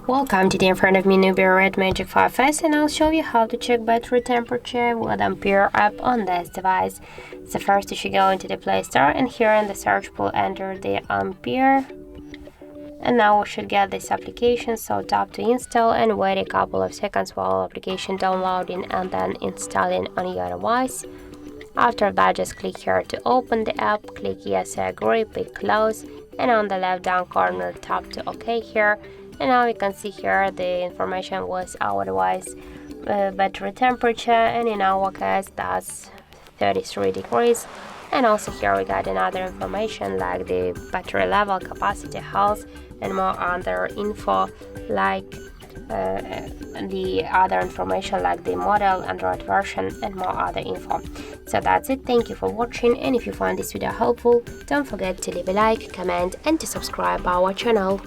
Welcome, today in front of me NUBIA Red Magic 5S, and I'll show you how to check battery temperature with Ampere app on this device. So first you should go into the Play Store, and here in the search pool enter the Ampere. And now we should get this application, so tap to install and wait a couple of seconds while application downloading and then installing on your device. After that, just click here to open the app, click yes I agree, pick close, and on the left down corner tap to OK here. And now you can see here the information was our device battery temperature, and in our case that's 33 degrees. And also here we got another information like the battery level, capacity, health, and more other info like the other information like the model, Android version, and more other info. So that's it. Thank you for watching, and if you find this video helpful, don't forget to leave a like, comment, and to subscribe our channel.